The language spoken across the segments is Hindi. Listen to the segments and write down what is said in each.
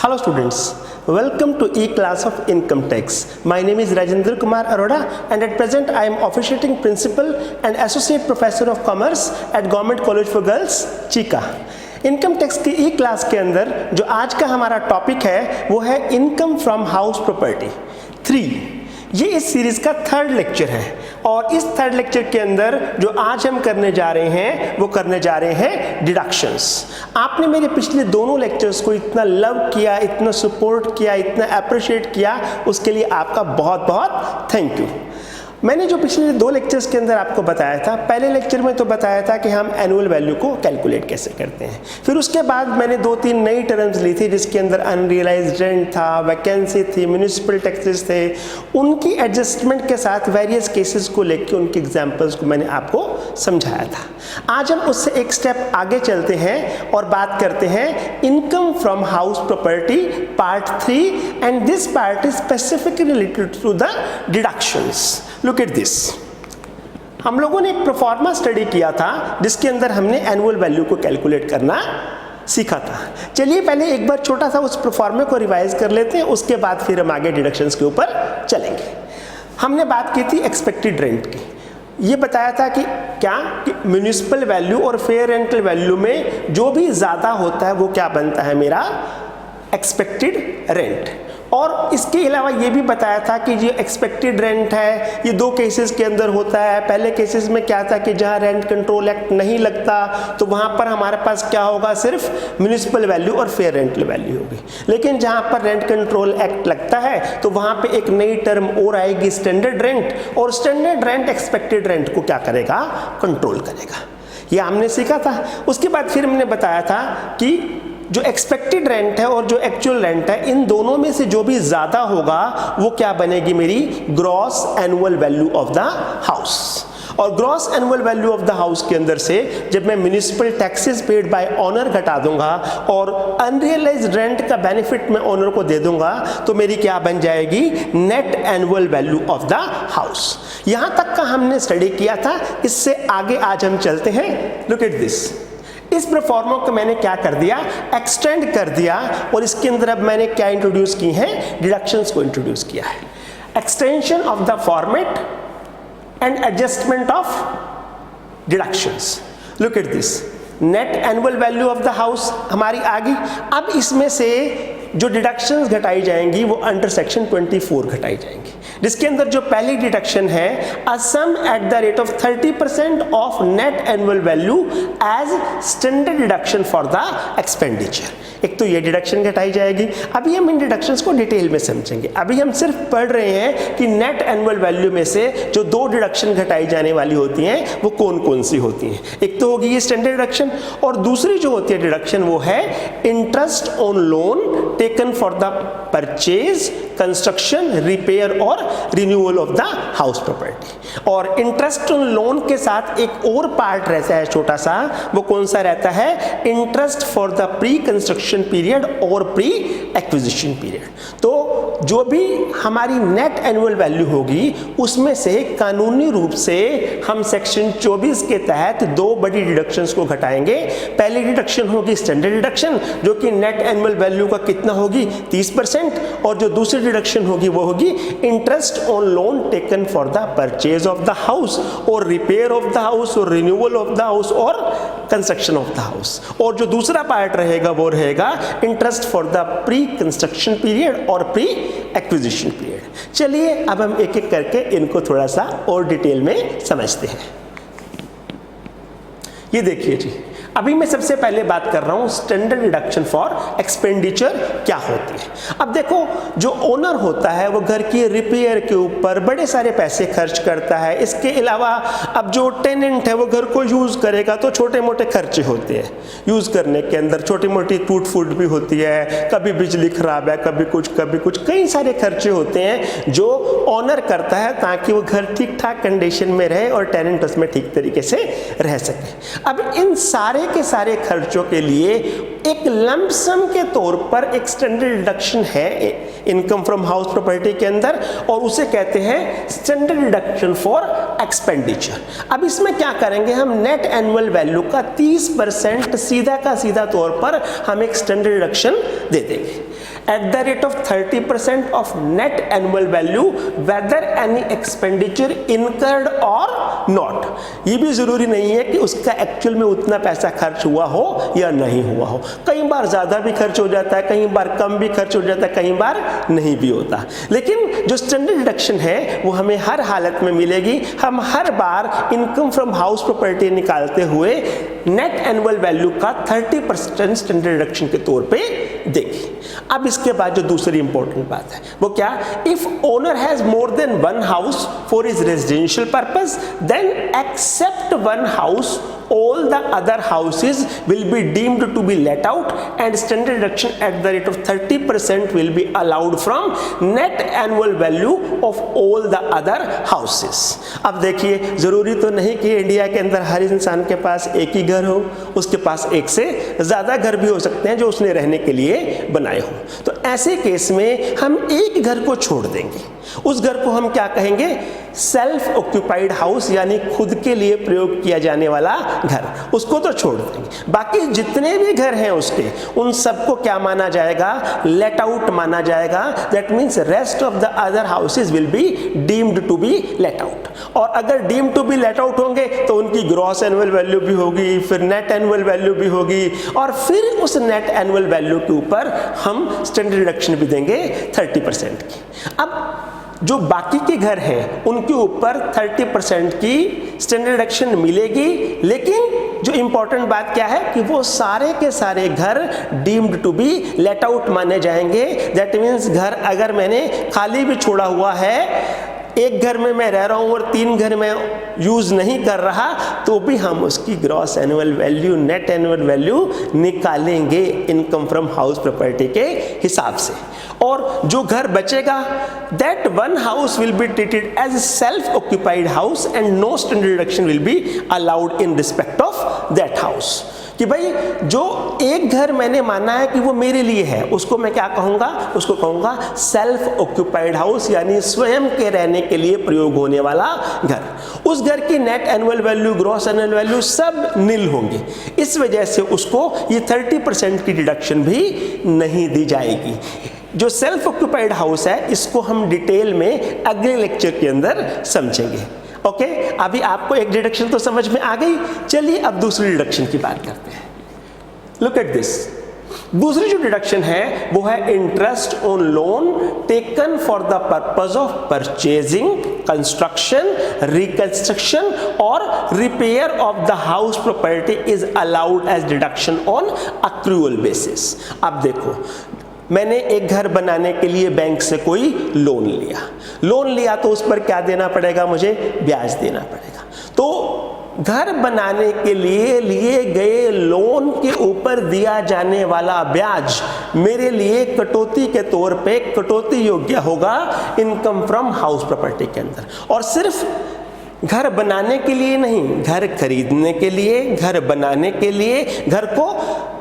Hello students, welcome to E-class of Income Tax. My name is Rajendra Kumar Arora and at present I am officiating principal and associate professor of commerce at Government College for Girls, Chika. Income tax की ई क्लास के अंदर जो आज का हमारा टॉपिक है वो है इनकम फ्रॉम हाउस प्रॉपर्टी 3। ये इस सीरीज का थर्ड लेक्चर है और इस थर्ड लेक्चर के अंदर जो आज हम करने जा रहे हैं वो करने जा रहे हैं डिडक्शंस। आपने मेरे पिछले दोनों लेक्चर्स को इतना लव किया, इतना सपोर्ट किया, इतना अप्रिशिएट किया, उसके लिए आपका बहुत बहुत थैंक यू। मैंने जो पिछले दो लेक्चर्स के अंदर आपको बताया था, पहले लेक्चर में तो बताया था कि हम एनुअल वैल्यू को कैलकुलेट कैसे करते हैं। फिर उसके बाद मैंने 2-3 नई टर्म्स ली थी जिसके अंदर अनरियलाइज्ड रेंट था, वैकेंसी थी, म्यूनिसिपल टैक्सेस थे। उनकी एडजस्टमेंट के साथ वेरियस केसेस को लेकर उनके एग्जाम्पल्स को मैंने आपको समझाया था। आज हम उससे एक स्टेप आगे चलते हैं और बात करते हैं income from house property part 3 and this part is specifically related to the deductions. Look at this. हम लोगों ने एक प्रोफॉर्मा स्टडी किया था जिसके अंदर हमने एनुअल वैल्यू को कैलकुलेट करना सीखा था। चलिए पहले एक बार छोटा सा उस प्रोफॉर्मा को रिवाइज कर लेते हैं, उसके बाद फिर हम आगे डिडक्शंस के ऊपर चलेंगे। हमने बात की थी एक्सपेक्टेड रेंट की। ये बताया था कि क्या कि म्यूनिसिपल वैल्यू और फेयर रेंटल वैल्यू में जो भी ज़्यादा होता है वो क्या बनता है, मेरा एक्सपेक्टेड रेंट। और इसके अलावा ये भी बताया था कि जो एक्सपेक्टेड रेंट है ये दो केसेस के अंदर होता है। पहले केसेस में क्या था कि जहाँ रेंट कंट्रोल एक्ट नहीं लगता तो वहाँ पर हमारे पास क्या होगा, सिर्फ म्यूनिसिपल वैल्यू और फेयर रेंटल वैल्यू होगी। लेकिन जहाँ पर रेंट कंट्रोल एक्ट लगता है तो वहाँ पे एक नई टर्म और आएगी, स्टैंडर्ड रेंट। और स्टैंडर्ड रेंट एक्सपेक्टेड रेंट को क्या करेगा, कंट्रोल करेगा। ये हमने सीखा था। उसके बाद फिर हमने बताया था कि जो एक्सपेक्टेड रेंट है और जो एक्चुअल रेंट है, इन दोनों में से जो भी ज़्यादा होगा वो क्या बनेगी, मेरी gross annual value of the house. और gross annual value of the house के अंदर से जब मैं municipal taxes paid by owner घटा दूंगा और अनरियलाइज्ड रेंट का बेनिफिट मैं ऑनर को दे दूंगा तो मेरी क्या बन जाएगी, net annual value of the house. यहां तक का हमने स्टडी किया था। इससे आगे आज हम चलते हैं। Look at this. इस प्रोफॉर्मा को मैंने क्या कर दिया, एक्सटेंड कर दिया और इसके अंदर अब मैंने क्या इंट्रोड्यूस की है, डिडक्शंस को इंट्रोड्यूस किया है। Extension of the format and adjustment of deductions. Look at this. Net annual value of the house हमारी आ गई। अब इसमें से जो डिडक्शंस घटाई जाएंगी वो अंडर सेक्शन 24 घटाई जाएंगी, जिसके अंदर जो पहली डिडक्शन है, a sum at the rate of 30% of net annual value as standard deduction for the expenditure. एक तो ये डिडक्शन घटाई जाएगी। अभी हम इन डिडक्शंस को डिटेल में समझेंगे। अभी हम सिर्फ पढ़ रहे हैं कि नेट एनुअल वैल्यू में से जो दो डिडक्शन घटाई जाने वाली होती हैं वो कौन कौन सी होती हैं। एक तो होगी ये स्टैंडर्ड डिडक्शन और दूसरी जो होती है डिडक्शन वो है interest on loan taken for the purchase, construction, repair और renewal of the house property. और इंटरेस्ट ऑन लोन के साथ एक और पार्ट रहता है छोटा सा, वो कौन सा रहता है, interest for the pre construction period और प्री एक्विजिशन पीरियड। तो जो भी हमारी नेट एनुअल वैल्यू होगी उसमें से कानूनी रूप से हम सेक्शन 24 के तहत दो बड़ी डिडक्शंस को घटाएंगे। पहली डिडक्शन होगी स्टैंडर्ड डिडक्शन जो कि नेट एनुअल वैल्यू का कितना होगी, 30%। और जो दूसरी डिडक्शन होगी वो होगी interest on loan taken for the purchase of the house और रिपेयर ऑफ द हाउस और रिन्यूअल ऑफ द हाउस और कंस्ट्रक्शन ऑफ द हाउस। और जो दूसरा पार्ट रहेगा वो रहेगा interest for the pre construction period और प्री एक्विजिशन पीरियड। चलिए अब हम एक एक करके इनको थोड़ा सा और डिटेल में समझते हैं। ये देखिए जी, अभी मैं सबसे पहले बात कर रहा हूं स्टैंडर्ड डिडक्शन फॉर एक्सपेंडिचर क्या होती है। अब देखो, जो ओनर होता है वो घर की रिपेयर के ऊपर बड़े सारे पैसे खर्च करता है। इसके अलावा अब जो टेनेंट है वो घर को यूज करेगा तो छोटे मोटे खर्चे होते हैं। यूज करने के अंदर छोटी मोटी टूट फूट भी होती है, कभी बिजली खराब है, कभी कुछ, कई सारे खर्चे होते हैं जो ओनर करता है ताकि वो घर ठीक ठाक कंडीशन में रहे और टेनेंट उसमें ठीक तरीके से रह सके। अब इन सारे के सारे खर्चों के लिए एक लंप सम के तौर पर एक स्टैंडर्ड डिडक्शन है इनकम फ्रॉम हाउस प्रॉपर्टी के अंदर और उसे कहते हैं स्टैंडर्ड डिडक्शन फॉर एक्सपेंडिचर। अब इसमें क्या करेंगे, हम नेट एनुअल वैल्यू का 30% सीधा का सीधा तौर पर हम एक स्टैंडर्ड डिडक्शन दे देंगे। at the rate of 30% of net annual value whether any expenditure incurred or not। ये भी जरूरी नहीं है कि उसका एक्चुअल में उतना पैसा खर्च हुआ हो या नहीं हुआ हो, कई बार ज्यादा भी खर्च हो जाता है, कई बार कम भी खर्च हो जाता है, कई बार नहीं भी होता। लेकिन जो स्टैंडर्ड डिडक्शन है वो हमें हर हालत में मिलेगी। हम हर बार इनकम फ्रॉम हाउस प्रॉपर्टी निकालते हुए नेट एनुअल वैल्यू का 30% स्टैंडर्ड डिडक्शन के तौर पे देंगे। अब इसके बाद जो दूसरी इंपॉर्टेंट बात है वो क्या, if owner has more than one house for his residential purpose then except one house all the other houses will be deemed to be let out and standard deduction at the rate of 30% will be allowed from net annual value of all the other houses। अब देखिए, जरूरी तो नहीं कि इंडिया के अंदर हर इंसान के पास एक ही घर हो, उसके पास एक से ज्यादा घर भी हो सकते हैं जो उसने रहने के लिए बनाए हो। तो ऐसे केस में हम एक घर को छोड़ देंगे, उस घर को हम क्या कहेंगे, सेल्फ ऑक्यूपाइड हाउस, यानी खुद के लिए प्रयोग किया जाने वाला घर, उसको तो छोड़ देंगे। बाकी जितने भी घर हैं उसके, उन सबको क्या माना जाएगा, लेट आउट माना जाएगा। That means rest of the other houses will be deemed to be let out. और अगर deemed to be let out होंगे तो उनकी ग्रॉस एनुअल वैल्यू भी होगी, फिर नेट एनुअल वैल्यू भी होगी, और फिर उस नेट एनुअल वैल्यू के ऊपर हम स्टैंडर्ड डिडक्शन भी देंगे 30% की। अब जो बाकी के घर हैं उनके ऊपर 30% की स्टैंडर्ड डिडक्शन मिलेगी, लेकिन जो इंपॉर्टेंट बात क्या है कि वो सारे के सारे घर deemed to be let out माने जाएंगे। दैट मीन्स घर अगर मैंने खाली भी छोड़ा हुआ है, एक घर में मैं रह रहा हूं और 3 घर में यूज नहीं कर रहा, तो भी हम उसकी gross annual value, net annual value निकालेंगे इनकम फ्रॉम हाउस प्रॉपर्टी के हिसाब से। और जो घर बचेगा, that one house will be treated as self occupied house and no standard deduction will be allowed in respect of that house. कि भाई जो एक घर मैंने माना है कि वो मेरे लिए है, उसको मैं क्या कहूँगा, उसको कहूँगा सेल्फ ऑक्यूपाइड हाउस, यानी स्वयं के रहने के लिए प्रयोग होने वाला घर। उस घर की net annual value, gross annual value सब नील होंगे, इस वजह से उसको ये 30% की डिडक्शन भी नहीं दी जाएगी। जो सेल्फ ऑक्यूपाइड हाउस है इसको हम डिटेल में अगले लेक्चर के अंदर समझेंगे। ओके, अभी आपको एक डिडक्शन तो समझ में आ गई। चलिए अब दूसरी डिडक्शन की बात करते हैं। Look at this. दूसरी जो डिडक्शन है वो है interest on loan taken for the purpose of purchasing, construction, reconstruction और repair of the house property is allowed as deduction on accrual basis. अब देखो, मैंने एक घर बनाने के लिए बैंक से कोई लोन लिया तो उस पर क्या देना पड़ेगा, मुझे ब्याज देना पड़ेगा। तो घर बनाने के लिए गए लोन के ऊपर दिया जाने वाला ब्याज मेरे लिए कटौती के तौर पे कटौती योग्य होगा इनकम फ्रॉम हाउस प्रॉपर्टी के अंदर। और सिर्फ घर बनाने के लिए नहीं, घर खरीदने के लिए, घर बनाने के लिए, घर को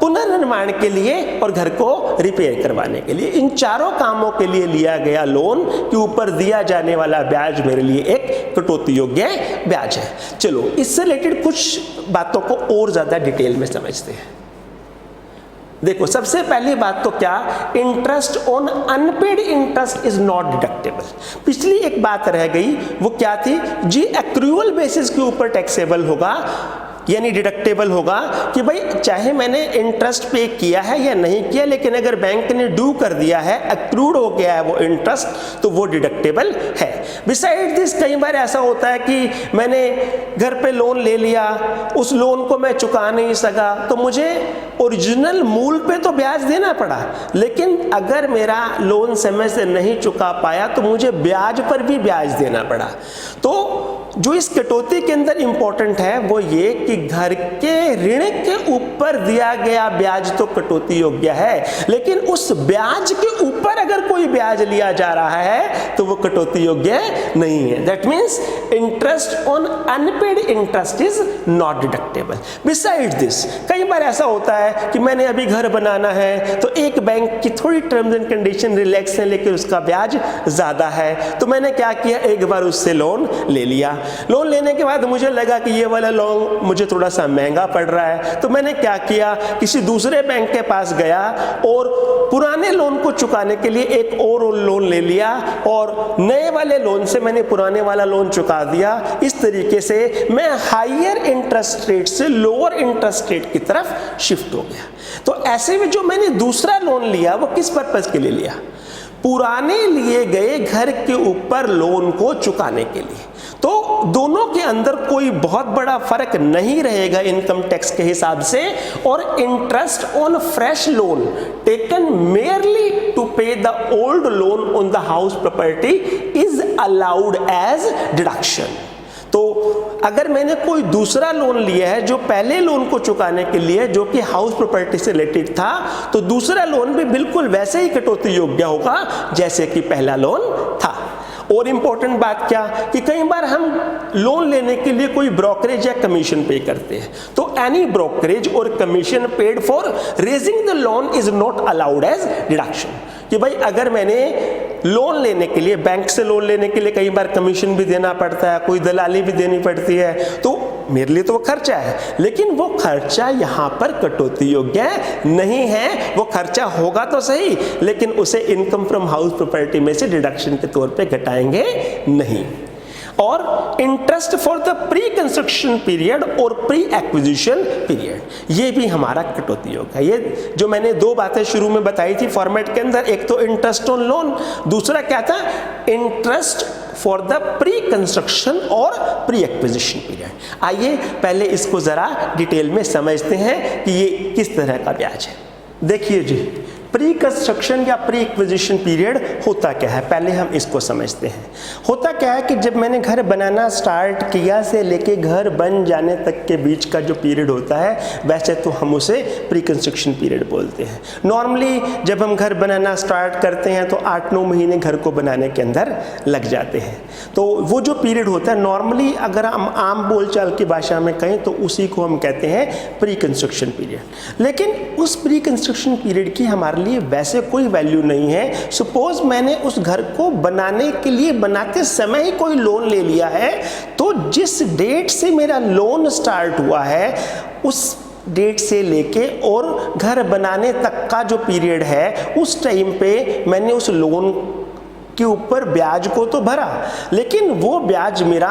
पुनर्निर्माण के लिए और घर को रिपेयर करवाने के लिए, इन चारों कामों के लिए लिया गया लोन के ऊपर दिया जाने वाला ब्याज मेरे लिए एक कटौती योग्य ब्याज है। चलो इससे रिलेटेड कुछ बातों को और ज्यादा डिटेल में समझते हैं। देखो, सबसे पहली बात तो क्या, interest on unpaid interest is not deductible. पिछली एक बात रह गई, वो क्या थी जी, एक्रूअल बेसिस के ऊपर टैक्सेबल होगा यानी डिडक्टेबल होगा कि भाई चाहे मैंने इंटरेस्ट पे किया है या नहीं किया, लेकिन अगर बैंक ने ड्यू कर दिया है, अक्रूड हो गया है वो इंटरेस्ट, तो वो डिडक्टेबल है। बिसाइड दिस कई बार ऐसा होता है कि मैंने घर पे लोन ले लिया, उस लोन को मैं चुका नहीं सका, तो मुझे ओरिजिनल मूल पे तो ब्याज देना पड़ा, लेकिन अगर मेरा लोन समय से नहीं चुका पाया तो मुझे ब्याज पर भी ब्याज देना पड़ा। तो जो इस कटौती के अंदर इंपॉर्टेंट है वो ये कि घर के ऋण के ऊपर दिया गया ब्याज तो कटौती योग्य है, लेकिन उस ब्याज के ऊपर अगर कोई ब्याज लिया जा रहा है तो वो कटौती योग्य नहीं है। That means interest on unpaid interest is not deductible. Beside this, कई बार ऐसा होता है कि मैंने अभी घर बनाना है तो एक बैंक की थोड़ी टर्म्स एंड कंडीशन रिलैक्स है लेकिन उसका ब्याज ज़्यादा है, तो मैंने क्या किया, एक बार उससे लोन ले लिया। लोन लेने के बाद मुझे लगा कि ये वाला लोन मुझे थोड़ा सा महंगा पड़ रहा है, तो मैंने क्या किया, किसी दूसरे बैंक के पास गया और पुराने लोन को चुकाने के लिए एक और लोन ले लिया और नए वाले लोन से मैंने पुराने वाला लोन चुका दिया। इस तरीके से मैं हायर इंटरेस्ट रेट से लोअर इंटरेस्ट रेट की तरफ शिफ्ट हो गया। तो ऐसे में जो मैंने दूसरा लोन लिया वो किस पर्पस के लिए लिया, पुराने लिए गए घर के ऊपर लोन को चुकाने के लिए। तो दोनों के अंदर कोई बहुत बड़ा फर्क नहीं रहेगा इनकम टैक्स के हिसाब से, और interest on fresh loan taken merely to pay the old loan on the house property is allowed as deduction. तो अगर मैंने कोई दूसरा लोन लिया है जो पहले लोन को चुकाने के लिए, जो कि हाउस प्रॉपर्टी से रिलेटेड था, तो दूसरा लोन भी बिल्कुल वैसे ही कटौती योग्य होगा जैसे कि पहला लोन था। और इंपॉर्टेंट बात क्या कि कई बार हम लोन लेने के लिए कोई ब्रोकरेज या कमीशन पे करते हैं, तो एनी ब्रोकरेज और commission paid for raising the loan is not allowed as deduction. कि भाई अगर मैंने लोन लेने के लिए, बैंक से लोन लेने के लिए कई बार कमीशन भी देना पड़ता है, कोई दलाली भी देनी पड़ती है, तो मेरे लिए तो वो खर्चा है, लेकिन वो खर्चा यहाँ पर कटौती योग्य नहीं है। वो खर्चा होगा तो सही, लेकिन उसे इनकम फ्रॉम हाउस प्रॉपर्टी में से डिडक्शन के तौर पे घटाएंगे नहीं। और interest for the pre construction period और प्री एक्विजिशन पीरियड, ये भी हमारा कटौती योग्य है। ये जो मैंने दो बातें शुरू में बताई थी फॉर्मेट के अंदर, एक तो इंटरेस्ट ऑन लोन, दूसरा क्या था, interest for the pre construction और प्री एक्विजिशन पीरियड। आइए पहले इसको जरा डिटेल में समझते हैं कि ये किस तरह का ब्याज है। देखिए जी, प्री कंस्ट्रक्शन या प्री एक्विजिशन पीरियड होता क्या है, पहले हम इसको समझते हैं। होता क्या है कि जब मैंने घर बनाना स्टार्ट किया से लेके घर बन जाने तक के बीच का जो पीरियड होता है, वैसे तो हम उसे प्री कंस्ट्रक्शन पीरियड बोलते हैं। नॉर्मली जब हम घर बनाना स्टार्ट करते हैं तो 8-9 महीने घर को बनाने के अंदर लग जाते हैं। तो वो जो पीरियड होता है नॉर्मली, अगर हम आम बोलचाल की भाषा में कहें तो उसी को हम कहते हैं प्री कंस्ट्रक्शन पीरियड। लेकिन उस प्री कंस्ट्रक्शन पीरियड की हमारे लिए वैसे कोई वैल्यू नहीं है। सपोज मैंने उस घर को बनाने के लिए बनाते समय ही कोई लोन ले लिया है, तो जिस डेट से मेरा लोन स्टार्ट हुआ है उस डेट से लेके और घर बनाने तक का जो पीरियड है, उस टाइम पे मैंने उस लोन के ऊपर ब्याज को तो भरा, लेकिन वो ब्याज मेरा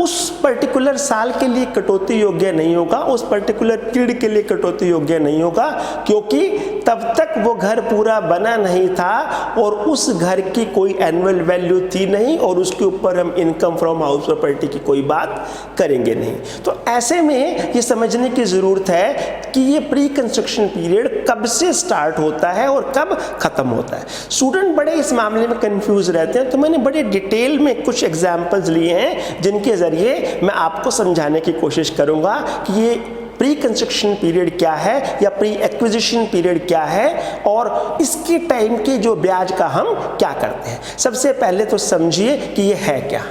उस पर्टिकुलर साल के लिए कटौती योग्य नहीं होगा, उस पर्टिकुलर पीरियड के लिए कटौती योग्य नहीं होगा, क्योंकि तब तक वो घर पूरा बना नहीं था और उस घर की कोई एनुअल वैल्यू थी नहीं और उसके ऊपर हम इनकम फ्रॉम हाउस प्रॉपर्टी की कोई बात करेंगे नहीं। तो ऐसे में ये समझने की ज़रूरत है कि ये प्री कंस्ट्रक्शन पीरियड कब से स्टार्ट होता है और कब खत्म होता है। स्टूडेंट बड़े इस मामले में कंफ्यूज रहते हैं, तो मैंने बड़े डिटेल में कुछ एग्जाम्पल्स लिए हैं जिनके जरिए मैं आपको समझाने की कोशिश करूंगा कि ये प्री कंस्ट्रक्शन पीरियड क्या है या प्री एक्विजिशन पीरियड क्या है और इसके टाइम के जो ब्याज का हम क्या करते हैं। सबसे पहले तो समझिए कि ये है क्या।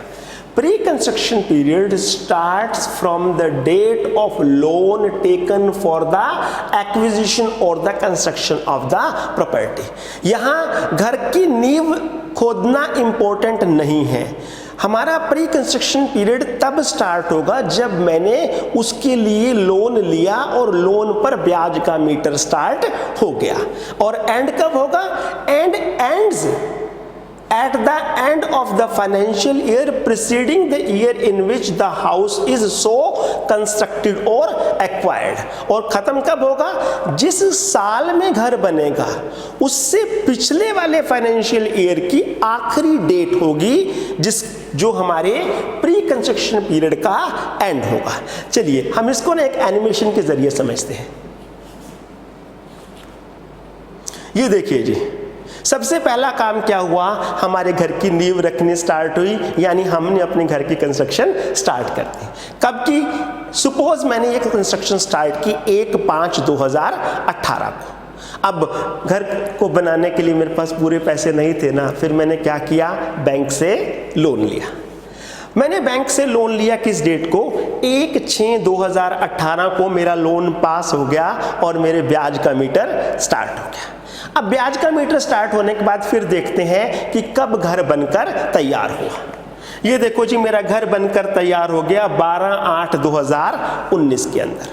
Pre-construction period starts from the date of loan taken for the acquisition or the construction of the property। यहाँ घर की नींव खोदना इम्पोर्टेंट नहीं है। हमारा प्री कंस्ट्रक्शन पीरियड तब स्टार्ट होगा जब मैंने उसके लिए लोन लिया और लोन पर ब्याज का मीटर स्टार्ट हो गया। और एंड कब होगा? And ends at the end of the financial year preceding the year in which the house is so constructed or acquired। और खत्म कब होगा? जिस साल में घर बनेगा उससे पिछले वाले फाइनेंशियल ईयर की आखिरी डेट होगी जो हमारे प्री कंस्ट्रक्शन पीरियड का एंड होगा। चलिए हम इसको ना एक एनिमेशन के जरिए समझते हैं। ये देखिए जी, सबसे पहला काम क्या हुआ, हमारे घर की नींव रखनी स्टार्ट हुई, यानी हमने अपने घर की कंस्ट्रक्शन स्टार्ट कर दी। कब की? सपोज मैंने ये कंस्ट्रक्शन स्टार्ट की 1/5/2018 को। अब घर को बनाने के लिए मेरे पास पूरे पैसे नहीं थे ना, फिर मैंने क्या किया, बैंक से लोन लिया। मैंने बैंक से लोन लिया किस डेट को? 1/6/2018 को मेरा लोन पास हो गया और मेरे ब्याज का मीटर स्टार्ट हो गया। अब ब्याज का मीटर स्टार्ट होने के बाद फिर देखते हैं कि कब घर बनकर तैयार हुआ। ये देखो जी, मेरा घर बनकर तैयार हो गया 12/8/2019 के अंदर।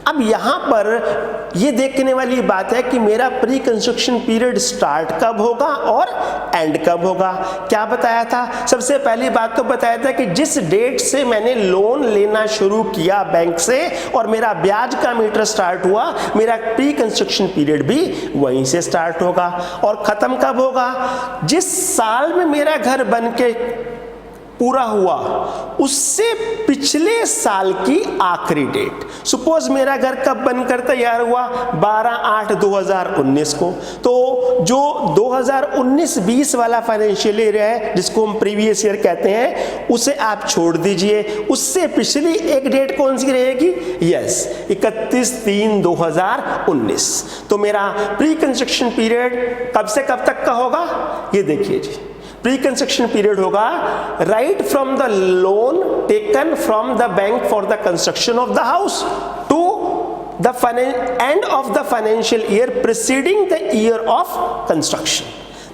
अब यहाँ पर ये देखने वाली बात है कि मेरा प्री कंस्ट्रक्शन पीरियड स्टार्ट कब होगा और एंड कब होगा। क्या बताया था? सबसे पहली बात तो बताया था कि जिस डेट से मैंने लोन लेना शुरू किया बैंक से और मेरा ब्याज का मीटर स्टार्ट हुआ, मेरा प्री कंस्ट्रक्शन पीरियड भी वहीं से स्टार्ट होगा। और खत्म कब होगा? जिस साल में मेरा घर बन के पूरा हुआ उससे पिछले साल की आखिरी डेट। सपोज मेरा घर कब बनकर तैयार हुआ? 12/8/2019 को। तो जो 2019-20 वाला फाइनेंशियल ईयर है, जिसको हम प्रीवियस ईयर कहते हैं, उसे आप छोड़ दीजिए। उससे पिछली एक डेट कौन सी रहेगी? यस, 31/3/2019। तो मेरा प्री कंस्ट्रक्शन पीरियड कब से कब तक का होगा? ये देखिए जी, प्री कंस्ट्रक्शन पीरियड होगा right from the loan taken from the bank for the construction of the house to the end of the financial year preceding the year of construction.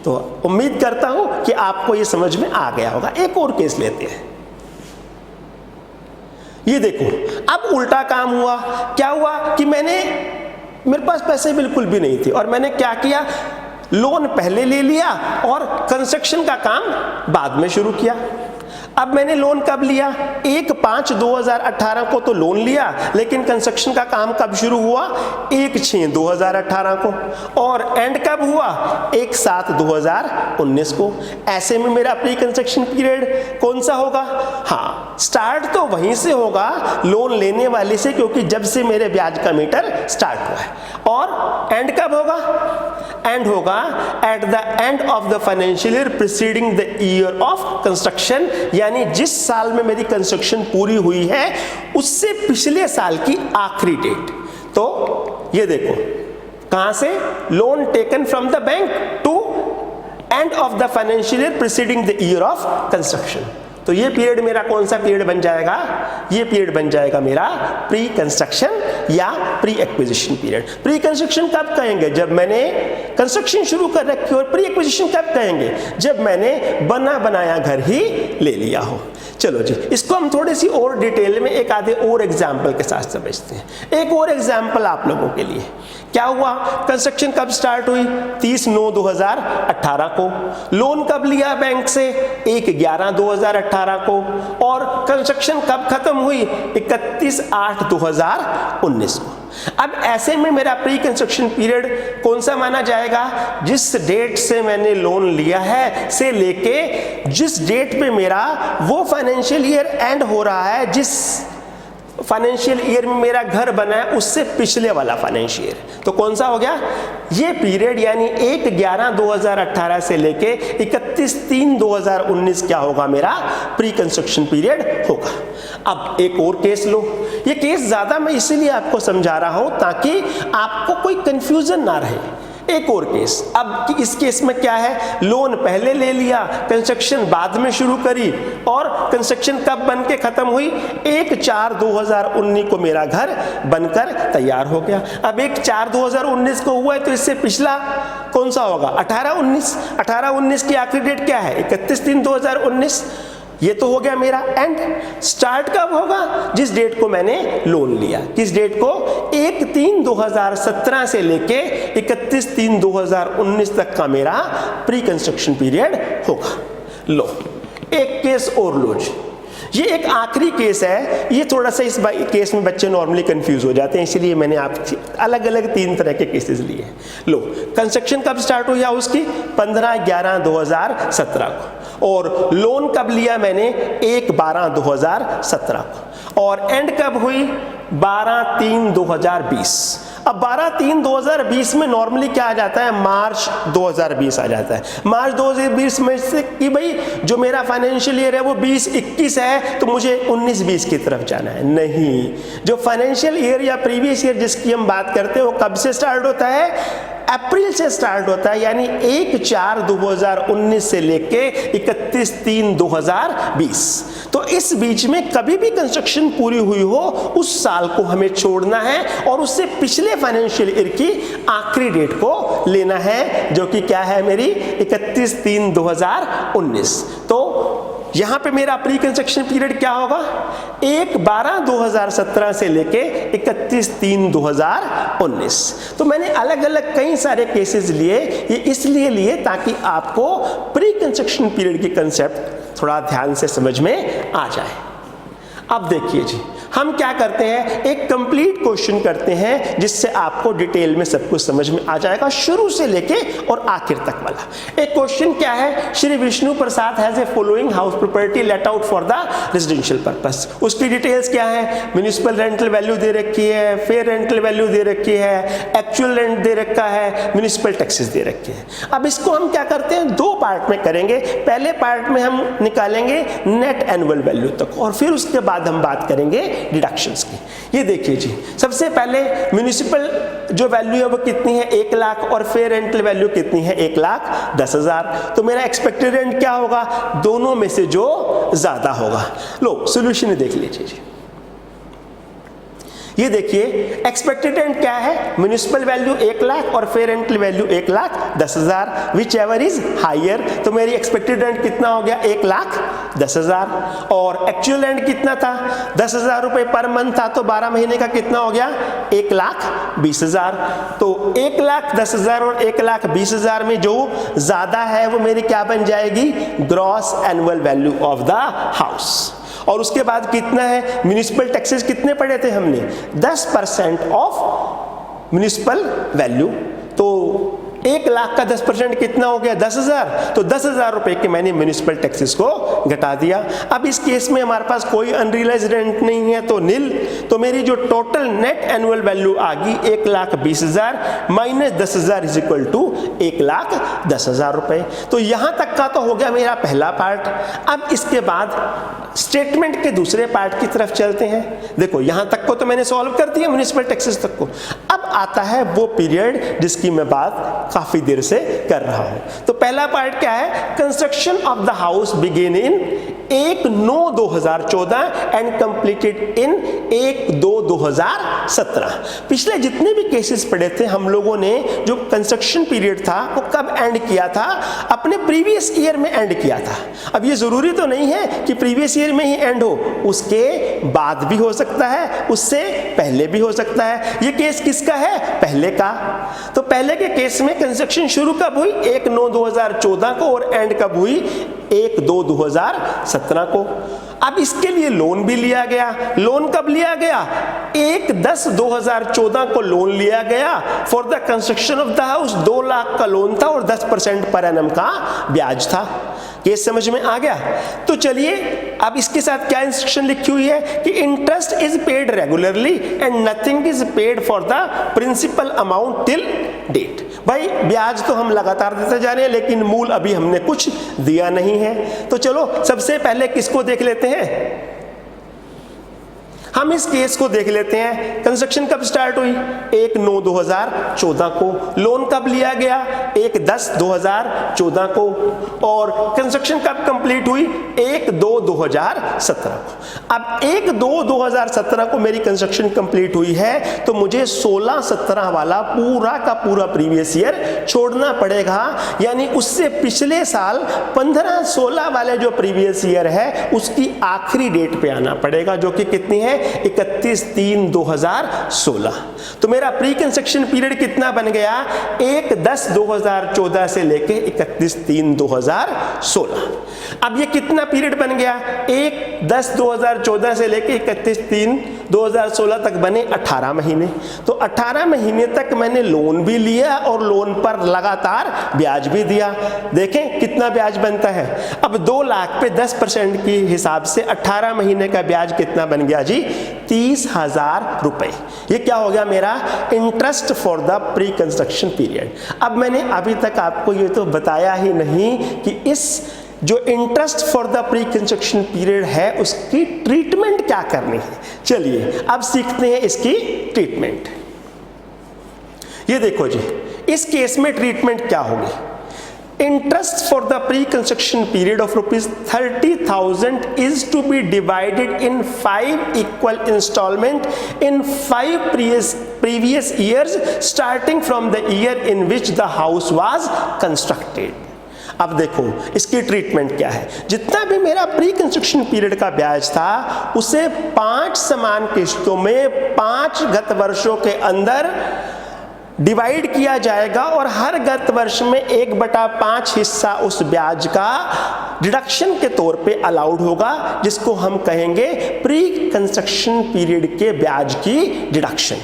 तो उम्मीद करता हूं कि आपको ये समझ में आ गया होगा। एक और केस लेते हैं। ये देखो, अब उल्टा काम हुआ। क्या हुआ कि मेरे पास पैसे बिल्कुल भी नहीं थे और मैंने क्या किया, लोन पहले ले लिया और कंस्ट्रक्शन का काम बाद में शुरू किया। अब मैंने लोन कब लिया? 1/5/2018 को तो लोन लिया, लेकिन कंस्ट्रक्शन का काम कब शुरू हुआ? 1/6/2018 को। और एंड कब हुआ? 1/7/2019 को। ऐसे में मेरा प्री कंस्ट्रक्शन पीरियड कौन सा होगा? हाँ, स्टार्ट तो वहीं से होगा, लोन लेने वाले से, क्योंकि जब से मेरे ब्याज का मीटर स्टार्ट हुआ है। और एंड कब होगा? एंड होगा at the end of the financial year preceding the year of construction, यानी जिस साल में मेरी कंस्ट्रक्शन पूरी हुई है उससे पिछले साल की आखिरी डेट। तो ये देखो, कहां से? Loan taken from the bank to end of the financial year preceding the year of construction. तो ये पीरियड मेरा कौन सा पीरियड बन जाएगा? ये पीरियड बन जाएगा मेरा प्री कंस्ट्रक्शन या pre acquisition period. Pre construction कब कहेंगे? जब मैंने कंस्ट्रक्शन शुरू कर रखी हो। और प्री एक्विजिशन कब कहेंगे? जब मैंने बना बनाया घर ही ले लिया हो। चलो जी, इसको हम थोड़ी सी और डिटेल में एक आधे और एग्जाम्पल के साथ समझते हैं। एक और एग्जाम्पल आप लोगों के लिए। क्या हुआ? कंस्ट्रक्शन कब स्टार्ट हुई? 30/9/2018 को। लोन कब लिया बैंक से? 1/11/2018 को। और कंस्ट्रक्शन कब खत्म हुई? 31/8/2019 को। अब ऐसे में मेरा प्री कंस्ट्रक्शन पीरियड कौन सा माना जाएगा? जिस डेट से मैंने लोन लिया है से लेके जिस डेट पे मेरा वो फाइनेंशियल ईयर एंड हो रहा है, जिस फाइनेंशियल ईयर में मेरा घर बना है उससे पिछले वाला फाइनेंशियल ईयर। तो कौन सा हो गया? ये पीरियड, यानी 1/11/2018 से लेके 31/3/2019 क्या होगा? मेरा प्री कंस्ट्रक्शन पीरियड होगा। अब एक और केस लो। ये केस ज्यादा मैं इसीलिए आपको समझा रहा हूं ताकि आपको कोई कंफ्यूजन ना रहे। एक और केस। अब इस केस में क्या है? लोन पहले ले लिया, कंस्ट्रक्शन बाद में शुरू करी, और कंस्ट्रक्शन कब बन के खत्म हुई? 1/4/2019 को मेरा घर बनकर तैयार हो गया। अब 1/4/2019 को हुआ है, तो इससे पिछला कौन सा होगा? 18/19। 18/19 की आखिरी डेट क्या है? 31/3/2019। ये तो हो गया मेरा एंड। स्टार्ट कब होगा? जिस डेट को मैंने लोन लिया। किस डेट को? 1/3/2017 से लेके 31/3/2019 तक का मेरा प्री कंस्ट्रक्शन पीरियड होगा। लो, एक केस और लो जी। ये एक आखिरी केस है। ये थोड़ा सा इस केस में बच्चे नॉर्मली कंफ्यूज हो जाते हैं, इसलिए मैंने आपसे अलग अलग 3 तरह के केसेस लिए हैं। लो, कंस्ट्रक्शन कब स्टार्ट हुई उसकी? 15/11/2017 को। और लोन कब लिया मैंने? 1/12/2017 को। और एंड कब हुई? 12/3/2020। अब 12/3/2020 में नॉर्मली क्या आ जाता है? मार्च 2020 आ जाता है। मार्च 2020 में से कि भाई जो मेरा फाइनेंशियल ईयर है वो 2021 है, तो मुझे 19-20 की तरफ जाना है। नहीं, जो फाइनेंशियल ईयर या प्रीवियस ईयर जिसकी हम बात करते हैं वो कब से स्टार्ट होता है? अप्रैल से स्टार्ट होता है, यानी 1/4/2019 से लेके 31/3/2020। तो इस बीच में कभी भी कंस्ट्रक्शन पूरी हुई हो उस साल को हमें छोड़ना है और उससे पिछले फाइनेंशियल ईयर की आखिरी डेट को लेना है, जो कि क्या है मेरी 31/3/2019। तो यहां पे मेरा प्री कंस्ट्रक्शन पीरियड क्या होगा, 1/12/2017 से लेके 31/3/2019। तो मैंने अलग अलग कई सारे केसेस लिए, ये इसलिए लिए ताकि आपको प्री कंस्ट्रक्शन पीरियड की कंसेप्ट थोड़ा ध्यान से समझ में आ जाए। अब देखिए जी, हम क्या करते हैं, एक कंप्लीट क्वेश्चन करते हैं जिससे आपको डिटेल में सब कुछ समझ में आ जाएगा, शुरू से लेके और आखिर तक वाला। एक क्वेश्चन क्या है, Shri Vishnu Prasad has a following house property let out for the residential purpose. उसकी डिटेल्स क्या है, म्युनिसिपल रेंटल वैल्यू दे रखी है, फेयर रेंटल वैल्यू दे रखी है, एक्चुअल रेंट दे रखा है, म्युनिसिपल टैक्सेस दे रखे हैं। अब इसको हम क्या करते हैं, दो पार्ट में करेंगे। पहले पार्ट में हम निकालेंगे नेट एनुअल वैल्यू तक और फिर उसके बाद हम बात करेंगे डिडक्शंस की। ये देखिए जी, सबसे पहले म्युनिसिपल जो वैल्यू है वो कितनी है, 1 लाख, और फेयर रेंटल वैल्यू कितनी है, 1,10,000। तो मेरा एक्सपेक्टेड रेंट क्या होगा, दोनों में से जो ज्यादा होगा। लो सॉल्यूशन देख लीजिए जी, ये देखिए एक्सपेक्टेड रेंट क्या है, म्युनिसिपल वैल्यू 1 लाख और fair rental value 1,10,000, whichever is higher. तो मेरी एक्सपेक्टेड रेंट कितना हो गया, 1,10,000, और एक्चुअल रेंट कितना था, 10,000 रुपए पर मंथ था, तो 12 महीने का कितना हो गया, 1,20,000। तो 1,10,000 और 1,20,000 में जो ज्यादा है वो मेरी क्या बन जाएगी, gross annual value of the house. और उसके बाद कितना है, म्युनिसिपल टैक्सेस कितने पढ़े थे हमने, 10% ऑफ म्युनिसिपल वैल्यू। तो 1 लाख का 10% कितना हो गया, 10,000। तो 10,000 रुपए के मैंने म्युनिसिपल टैक्सेस को घटा दिया। अब इस केस में हमारे पास कोई अनरियलाइज रेंट नहीं है, तो नील। तो मेरी जो टोटल नेट एनुअल वैल्यू आ गई 1,20,000 माइनस 10,000 इज इक्वल टू 1,10,000 रुपए। तो यहां तक का तो हो गया मेरा पहला पार्ट। अब इसके बाद स्टेटमेंट के दूसरे पार्ट की तरफ चलते हैं। देखो यहां तक को तो मैंने सॉल्व कर दिया, म्युनिसिपल टैक्सेस तक को। अब आता है वो पीरियड जिसकी मैं बात काफी देर से कर रहा हूं। तो पहला पार्ट क्या है, construction of the house begin in 1/9/2014 and completed in 1/2/2017। पिछले जितने भी केसेस पढ़े थे हम लोगों ने, जो कंस्ट्रक्शन पीरियड था वो कब एंड किया था, अपने प्रीवियस ईयर में एंड किया था। अब ये जरूरी तो नहीं है कि प्रीवियस ईयर में ही एंड हो, उसके बाद भी हो सकता है, उससे पहले भी हो सकता है। ये केस किसका है, पहले का। तो पहले के केस में कंस्ट्रक्शन शुरू कब हुई, 1/9/2014 को, और एंड कब हुई, 1/2/2017 को। अब इसके लिए लोन भी लिया गया। लोन कब लिया गया, 1/10/2014 को लोन लिया गया for the construction of the house. 2 lakh का लोन था और 10% पर एनम का ब्याज था। केस समझ में आ गया। तो चलिए अब इसके साथ क्या इंस्ट्रक्शन लिखी हुई है कि interest is paid regularly and nothing is paid for the principal amount till date. भाई ब्याज तो हम लगातार देते जा रहे हैं, लेकिन मूल अभी हमने कुछ दिया नहीं है। तो चलो सबसे पहले किसको देख लेते हैं, हम इस केस को देख लेते हैं। कंस्ट्रक्शन कब स्टार्ट हुई, 1/9/2014 को। लोन कब लिया गया, 1/10/2014 को। और कंस्ट्रक्शन कब कंप्लीट हुई, 1/2/2017 को। अब 1/2/2017 को मेरी कंस्ट्रक्शन कंप्लीट हुई है, तो मुझे 16-17 वाला पूरा का पूरा प्रीवियस ईयर छोड़ना पड़ेगा। यानी उससे पिछले साल 15-16 वाले जो प्रीवियस ईयर है उसकी आखिरी डेट पे आना पड़ेगा, जो कि कितनी है, 31/3/2016। तो मेरा प्री कंस्ट्रक्शन पीरियड कितना बन गया, 1/10/2014 से लेके 31/3/2016। अब ये कितना पीरियड बन गया, 1/10/2014 से लेके 31/3/2016 तक बने 18 महीने। तो 18 महीने तक मैंने लोन भी लिया और लोन पर लगातार ब्याज भी दिया। देखें कितना ब्याज बनता है। अब 2 लाख पे 10% के हिसाब से 18 महीने का ब्याज कितना बन गया जी, 30,000 रुपए। ये क्या हो गया मेरा interest for the pre construction period. अब मैंने अभी तक आपको ये तो बताया ही नहीं कि इस जो interest for the pre construction period है उसकी ट्रीटमेंट क्या करनी है। चलिए अब सीखते हैं इसकी ट्रीटमेंट। ये देखो जी, इस केस में ट्रीटमेंट क्या होगी। Interest for the pre-construction period of rupees 30,000 is to be divided in 5 equal installment in 5 previous years starting from the year in which the house was constructed. अब देखो इसकी ट्रीटमेंट क्या है। जितना भी मेरा प्री कंस्ट्रक्शन पीरियड का ब्याज था उसे 5 समान किस्तों में 5 गत वर्षों के अंदर डिवाइड किया जाएगा और हर गत वर्ष में 1/5 हिस्सा उस ब्याज का डिडक्शन के तौर पे अलाउड होगा, जिसको हम कहेंगे प्री कंस्ट्रक्शन पीरियड के ब्याज की डिडक्शन।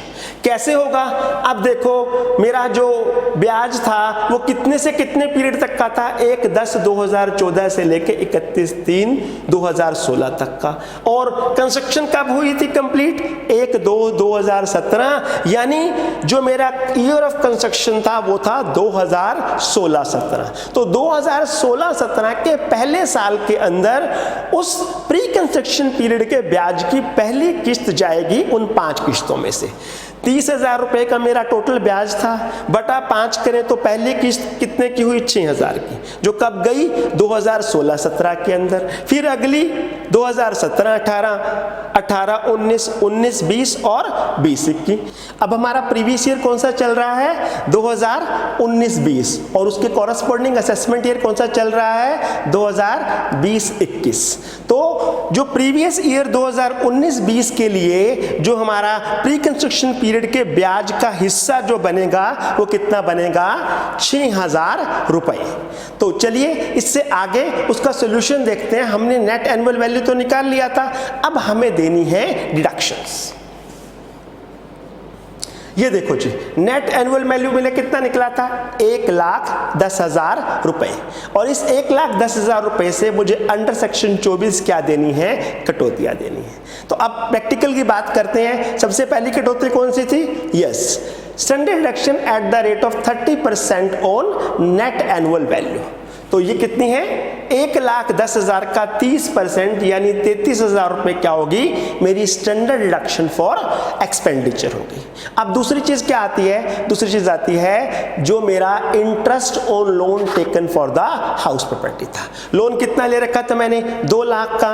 कैसे होगा? अब देखो मेरा जो ब्याज था वो कितने से कितने पीरियड तक का था? 1/10/2014 से लेके 31/3/2016 तक का। और कंस्ट्रक्शन कब हुई थी कंप्लीट? 1/2/2017, यानी जो मेरा ईयर ऑफ कंस्ट्रक्शन था वो था 2016-17। तो 2016-17 के पहले साल के अंदर उस प्री कंस्ट्रक्शन पीरियड के ब्याज की पहली किस्त जाएगी उन 5 किस्तों में से। 30,000 रुपए का मेरा टोटल ब्याज था, बटा 5 करें तो पहली किस्त कितने की हुई? 6,000 की, जो कब गई? 2016-17 के अंदर। फिर अगली 2017-18, 18-19, 19-20 और 20-21। अब हमारा प्रीवियस ईयर कौन सा चल रहा है? 2019-20, और उसके कॉरस्पॉन्डिंग असेसमेंट ईयर कौन सा चल रहा है? 2020-21। तो जो प्रीवियस ईयर 2019-20 के लिए जो हमारा प्री कंस्ट्रक्शन पीरियड के ब्याज का हिस्सा जो बनेगा वो कितना बनेगा? 6,000 रुपए। तो चलिए इससे आगे उसका सॉल्यूशन देखते हैं। हमने नेट एनुअल वैल्यू तो निकाल लिया था, अब हमें देनी है डिडक्शंस। ये देखो जी, नेट एनुअल वैल्यू मैंने कितना निकला था? 1,10,000 रुपए। और इस 1,10,000 रुपए से मुझे अंडर सेक्शन 24 क्या देनी है? कटौतियां देनी है। तो अब प्रैक्टिकल की बात करते हैं। सबसे पहली कटौती कौन सी थी? Yes, standard deduction at the rate of 30% on net annual value. तो ये कितनी है? 1,10,000 का 30% यानी 33,000 रुपए क्या होगी? मेरी स्टैंडर्ड डिडक्शन फॉर एक्सपेंडिचर होगी। अब दूसरी चीज क्या आती है? दूसरी चीज आती है जो मेरा interest on loan taken for the house property था। लोन कितना ले रखा था मैंने? 2 लाख का,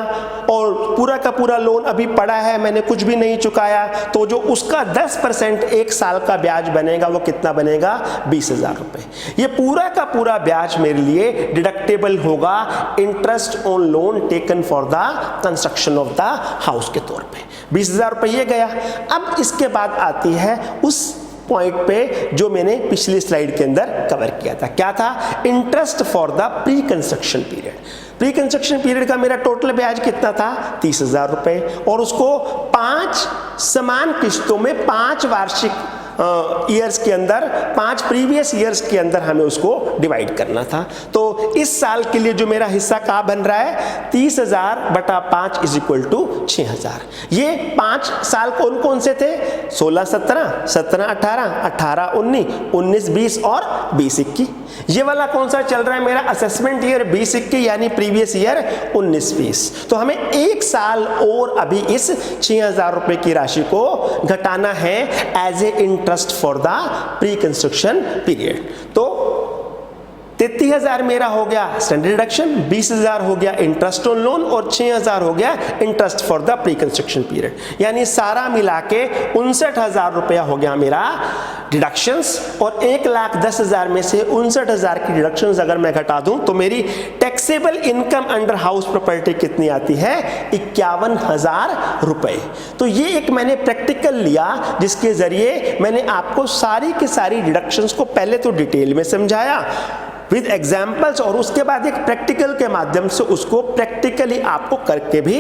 और पूरा का पूरा लोन अभी पड़ा है, मैंने कुछ भी नहीं चुकाया। तो जो उसका 10% 1 साल का ब्याज बनेगा वो कितना बनेगा? 20,000 रुपए। ये पूरा का पूरा ब्याज मेरे लिए डिडक्टेबल होगा interest on loan taken for the construction of the house के तौर पे। 20,000 रुपए ये गया। अब इसके बाद आती है उस पॉइंट पे जो मैंने पिछली स्लाइड के अंदर कवर किया था। क्या था? Interest for the pre construction period. Pre construction period का मेरा टोटल ब्याज कितना था? 30,000 रुपए, और उसको 5 समान किस्तों में 5 वार्षिक ईयर्स के अंदर, 5 प्रीवियस ईयर्स के अंदर हमें उसको डिवाइड करना था। तो इस साल के लिए जो मेरा हिस्सा कहाँ बन रहा है? 30,000 बटा 5 इज इक्वल टू 6,000। ये 5 साल कौन कौन से थे? 16-17, 17-18, 18-19, 19-20 और 20-21। ये वाला कौन सा चल रहा है मेरा? असेसमेंट ईयर 20-21 यानी प्रीवियस ईयर 19-20। तो हमें 1 साल और अभी इस 6,000 रुपए की राशि को घटाना है as a interest for the pre construction period. तो 33,000 मेरा हो गया स्टैंडर्ड डिडक्शन, 20,000 हो गया इंटरेस्ट ऑन लोन, और 6,000 हो गया interest for the pre construction period. यानी सारा मिला के 59,000 रुपया हो गया मेरा डिडक्शंस। और 1,10,000 में से 59,000 की डिडक्शंस अगर मैं घटा दूं तो मेरी taxable income under house property कितनी आती है? 51,000 रुपए। तो ये एक मैंने प्रैक्टिकल लिया जिसके जरिए मैंने आपको सारी की सारी डिडक्शंस को पहले तो डिटेल में समझाया विद एग्जाम्पल्स, और उसके बाद एक प्रैक्टिकल के माध्यम से उसको प्रैक्टिकली आपको करके भी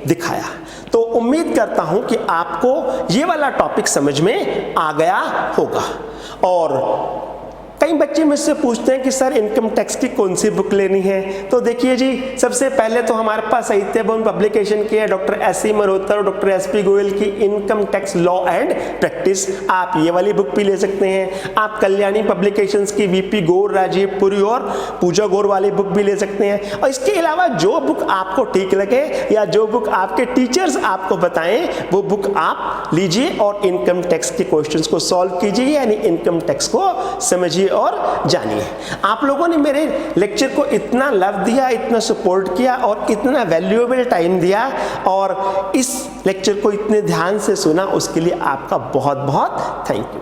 दिखाया। तो उम्मीद करता हूं कि आपको ये वाला टॉपिक समझ में आ गया होगा। और कई बच्चे मुझसे पूछते हैं कि सर इनकम टैक्स की कौन सी बुक लेनी है? तो देखिए जी, सबसे पहले तो हमारे पास साहित्य भवन पब्लिकेशन की है डॉक्टर एस.सी. मल्होत्रा और डॉक्टर एस.पी. गोयल की income tax law and practice. आप ये वाली बुक भी ले सकते हैं। आप कल्याणी पब्लिकेशंस की वीपी गौर, राजीव पुरी और पूजा गौर वाली बुक भी ले सकते हैं। और इसके अलावा जो बुक आपको ठीक लगे या जो बुक आपके टीचर्स आपको बताएं वो बुक आप लीजिए और इनकम टैक्स के क्वेश्चंस को सॉल्व कीजिए, यानी इनकम टैक्स को समझिए और जानिए। आप लोगों ने मेरे लेक्चर को इतना लव दिया, इतना सपोर्ट किया और इतना वैल्यूएबल टाइम दिया और इस लेक्चर को इतने ध्यान से सुना, उसके लिए आपका बहुत बहुत थैंक यू।